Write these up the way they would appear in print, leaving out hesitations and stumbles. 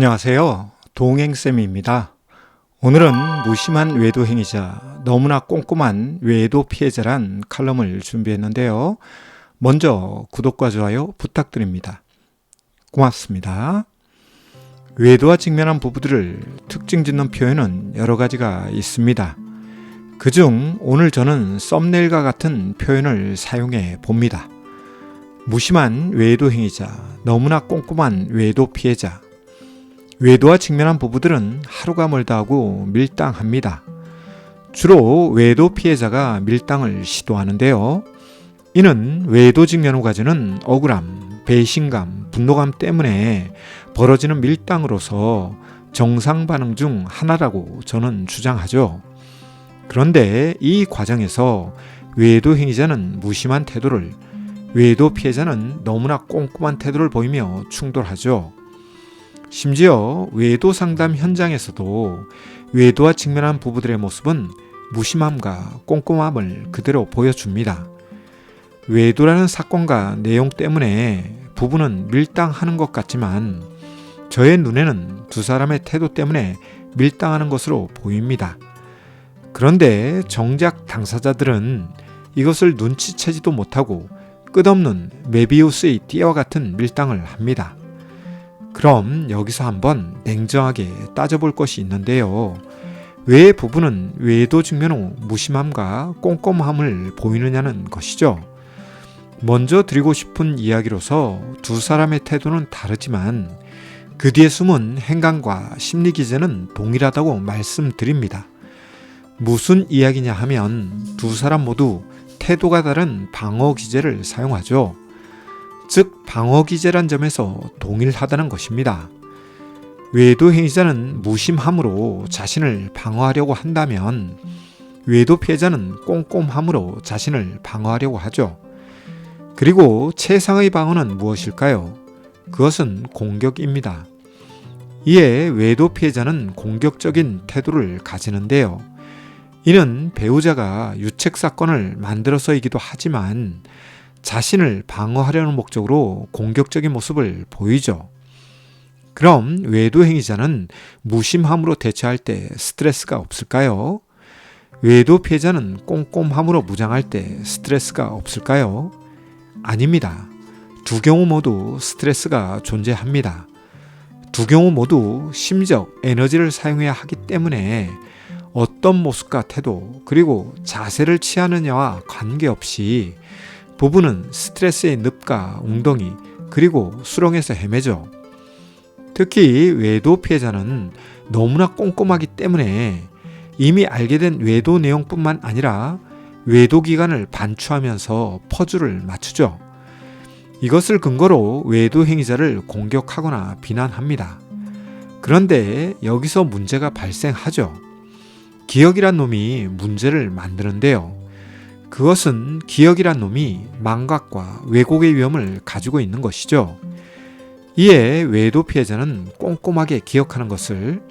안녕하세요. 동행쌤입니다. 오늘은 무심한 외도 행위자, 너무나 꼼꼼한 외도 피해자란 칼럼을 준비했는데요. 먼저 구독과 좋아요 부탁드립니다. 고맙습니다. 외도와 직면한 부부들을 특징 짓는 표현은 여러 가지가 있습니다. 그중 오늘 저는 썸네일과 같은 표현을 사용해 봅니다. 무심한 외도 행위자, 너무나 꼼꼼한 외도 피해자. 외도와 직면한 부부들은 하루가 멀다 하고 밀당합니다. 주로 외도 피해자가 밀당을 시도하는데요. 이는 외도 직면 후 가지는 억울함, 배신감, 분노감 때문에 벌어지는 밀당으로서 정상 반응 중 하나라고 저는 주장하죠. 그런데 이 과정에서 외도 행위자는 무심한 태도를, 외도 피해자는 너무나 꼼꼼한 태도를 보이며 충돌하죠. 심지어 외도 상담 현장에서도 외도와 직면한 부부들의 모습은 무심함과 꼼꼼함을 그대로 보여줍니다. 외도라는 사건과 내용 때문에 부부는 밀당하는 것 같지만 저의 눈에는 두 사람의 태도 때문에 밀당하는 것으로 보입니다. 그런데 정작 당사자들은 이것을 눈치채지도 못하고 끝없는 메비우스의 띠와 같은 밀당을 합니다. 그럼 여기서 한번 냉정하게 따져볼 것이 있는데요. 왜 부부는 외도 직면 후 무심함과 꼼꼼함을 보이느냐는 것이죠. 먼저 드리고 싶은 이야기로서 두 사람의 태도는 다르지만 그 뒤에 숨은 행간과 심리 기제는 동일하다고 말씀드립니다. 무슨 이야기냐 하면 두 사람 모두 태도가 다른 방어 기제를 사용하죠. 즉 방어 기제란 점에서 동일하다는 것입니다. 외도 행위자는 무심함으로 자신을 방어하려고 한다면 외도 피해자는 꼼꼼함으로 자신을 방어하려고 하죠. 그리고 최상의 방어는 무엇일까요? 그것은 공격입니다. 이에 외도 피해자는 공격적인 태도를 가지는데요. 이는 배우자가 유책 사건을 만들어서이기도 하지만 자신을 방어하려는 목적으로 공격적인 모습을 보이죠. 그럼 외도 행위자는 무심함으로 대처할 때 스트레스가 없을까요? 외도 피해자는 꼼꼼함으로 무장할 때 스트레스가 없을까요? 아닙니다. 두 경우 모두 스트레스가 존재합니다. 두 경우 모두 심적 에너지를 사용해야 하기 때문에 어떤 모습과 태도 그리고 자세를 취하느냐와 관계없이 부부는 스트레스의 늪과 웅덩이 그리고 수렁에서 헤매죠. 특히 외도 피해자는 너무나 꼼꼼하기 때문에 이미 알게 된 외도 내용뿐만 아니라 외도 기간을 반추하면서 퍼즐을 맞추죠. 이것을 근거로 외도 행위자를 공격하거나 비난합니다. 그런데 여기서 문제가 발생하죠. 기억이란 놈이 문제를 만드는데요. 그것은 기억이란 놈이 망각과 왜곡의 위험을 가지고 있는 것이죠. 이에 외도 피해자는 꼼꼼하게 기억하는 것을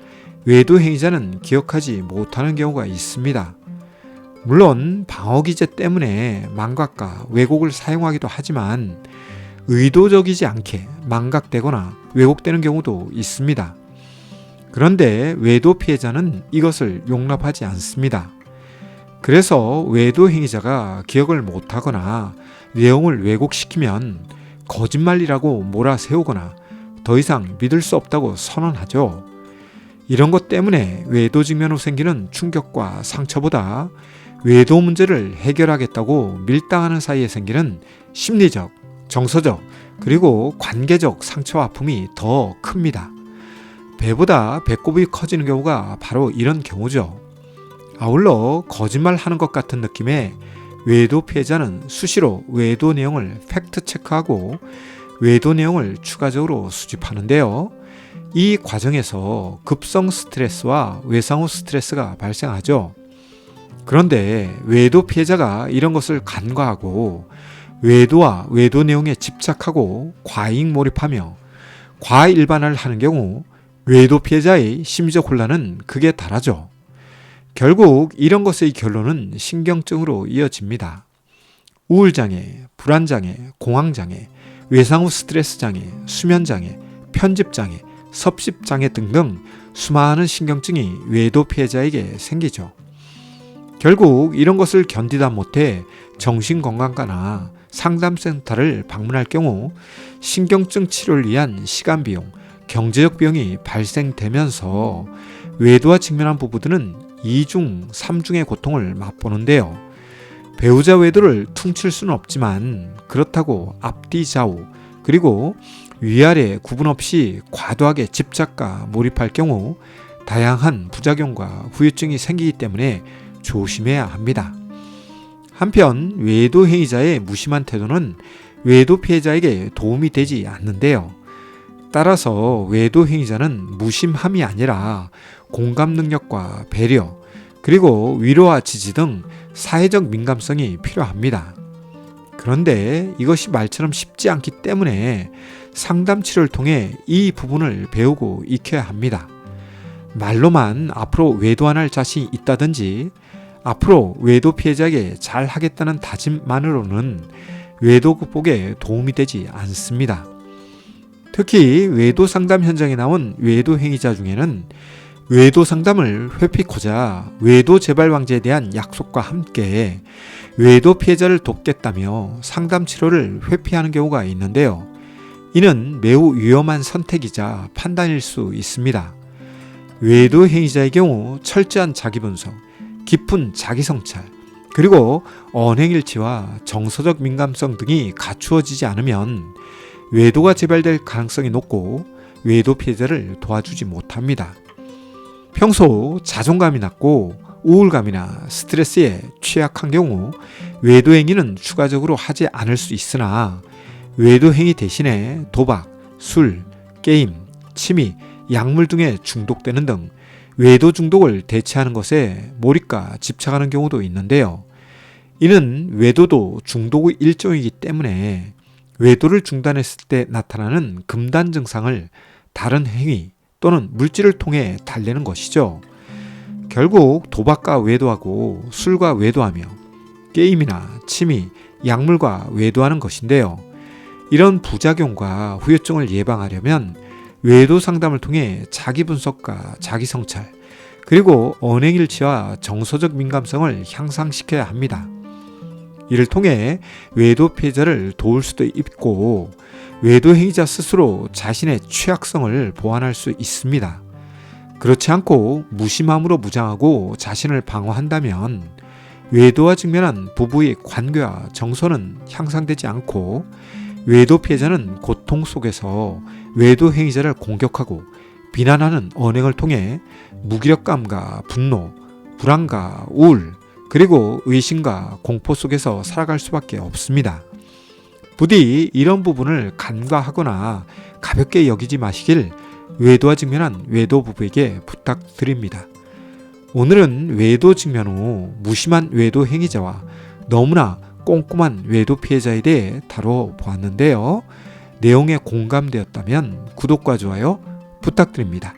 외도 행위자는 기억하지 못하는 경우가 있습니다. 물론 방어기제 때문에 망각과 왜곡을 사용하기도 하지만 의도적이지 않게 망각되거나 왜곡되는 경우도 있습니다. 그런데 외도 피해자는 이것을 용납하지 않습니다. 그래서 외도 행위자가 기억을 못하거나 내용을 왜곡시키면 거짓말이라고 몰아세우거나 더 이상 믿을 수 없다고 선언하죠. 이런 것 때문에 외도 직면 후 생기는 충격과 상처보다 외도 문제를 해결하겠다고 밀당하는 사이에 생기는 심리적, 정서적, 그리고 관계적 상처와 아픔이 더 큽니다. 배보다 배꼽이 커지는 경우가 바로 이런 경우죠. 아울러 거짓말하는 것 같은 느낌의 외도 피해자는 수시로 외도 내용을 팩트 체크하고 외도 내용을 추가적으로 수집하는데요. 이 과정에서 급성 스트레스와 외상 후 스트레스가 발생하죠. 그런데 외도 피해자가 이런 것을 간과하고 외도와 외도 내용에 집착하고 과잉 몰입하며 과일반화를 하는 경우 외도 피해자의 심리적 혼란은 극에 달하죠. 결국 이런 것의 결론은 신경증으로 이어집니다. 우울장애, 불안장애, 공황장애, 외상 후 스트레스장애, 수면장애, 편집장애, 섭식장애 등등 수많은 신경증이 외도 피해자에게 생기죠. 결국 이런 것을 견디다 못해 정신건강과나 상담센터를 방문할 경우 신경증 치료를 위한 시간 비용, 경제적 비용이 발생되면서 외도와 직면한 부부들은 2중, 3중의 고통을 맛보는데요. 배우자 외도를 퉁칠 수는 없지만 그렇다고 앞뒤 좌우 그리고 위아래 구분 없이 과도하게 집착과 몰입할 경우 다양한 부작용과 후유증이 생기기 때문에 조심해야 합니다. 한편 외도 행위자의 무심한 태도는 외도 피해자에게 도움이 되지 않는데요. 따라서 외도 행위자는 무심함이 아니라 공감 능력과 배려, 그리고 위로와 지지 등 사회적 민감성이 필요합니다. 그런데 이것이 말처럼 쉽지 않기 때문에 상담 치료를 통해 이 부분을 배우고 익혀야 합니다. 말로만 앞으로 외도 안 할 자신이 있다든지 앞으로 외도 피해자에게 잘 하겠다는 다짐만으로는 외도 극복에 도움이 되지 않습니다. 특히 외도 상담 현장에 나온 외도 행위자 중에는 외도 상담을 회피코자 외도 재발 방지에 대한 약속과 함께 외도 피해자를 돕겠다며 상담 치료를 회피하는 경우가 있는데요. 이는 매우 위험한 선택이자 판단일 수 있습니다. 외도 행위자의 경우 철저한 자기분석, 깊은 자기성찰, 그리고 언행일치와 정서적 민감성 등이 갖추어지지 않으면 외도가 재발될 가능성이 높고 외도 피해자를 도와주지 못합니다. 평소 자존감이 낮고 우울감이나 스트레스에 취약한 경우 외도 행위는 추가적으로 하지 않을 수 있으나 외도 행위 대신에 도박, 술, 게임, 취미, 약물 등에 중독되는 등 외도 중독을 대체하는 것에 몰입과 집착하는 경우도 있는데요. 이는 외도도 중독의 일종이기 때문에 외도를 중단했을 때 나타나는 금단 증상을 다른 행위 또는 물질을 통해 달래는 것이죠. 결국 도박과 외도하고 술과 외도하며 게임이나 취미, 약물과 외도하는 것인데요. 이런 부작용과 후유증을 예방하려면 외도 상담을 통해 자기 분석과 자기 성찰, 그리고 언행일치와 정서적 민감성을 향상시켜야 합니다. 이를 통해 외도 피해자를 도울 수도 있고 외도 행위자 스스로 자신의 취약성을 보완할 수 있습니다. 그렇지 않고 무심함으로 무장하고 자신을 방어한다면 외도와 직면한 부부의 관계와 정서는 향상되지 않고 외도 피해자는 고통 속에서 외도 행위자를 공격하고 비난하는 언행을 통해 무기력감과 분노, 불안과 우울, 그리고 의심과 공포 속에서 살아갈 수밖에 없습니다. 부디 이런 부분을 간과하거나 가볍게 여기지 마시길 외도와 직면한 외도 부부에게 부탁드립니다. 오늘은 외도 직면 후 무심한 외도 행위자와 너무나 꼼꼼한 외도 피해자에 대해 다뤄보았는데요. 내용에 공감되었다면 구독과 좋아요 부탁드립니다.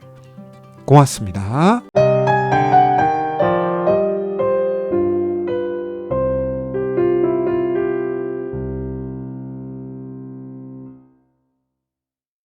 고맙습니다.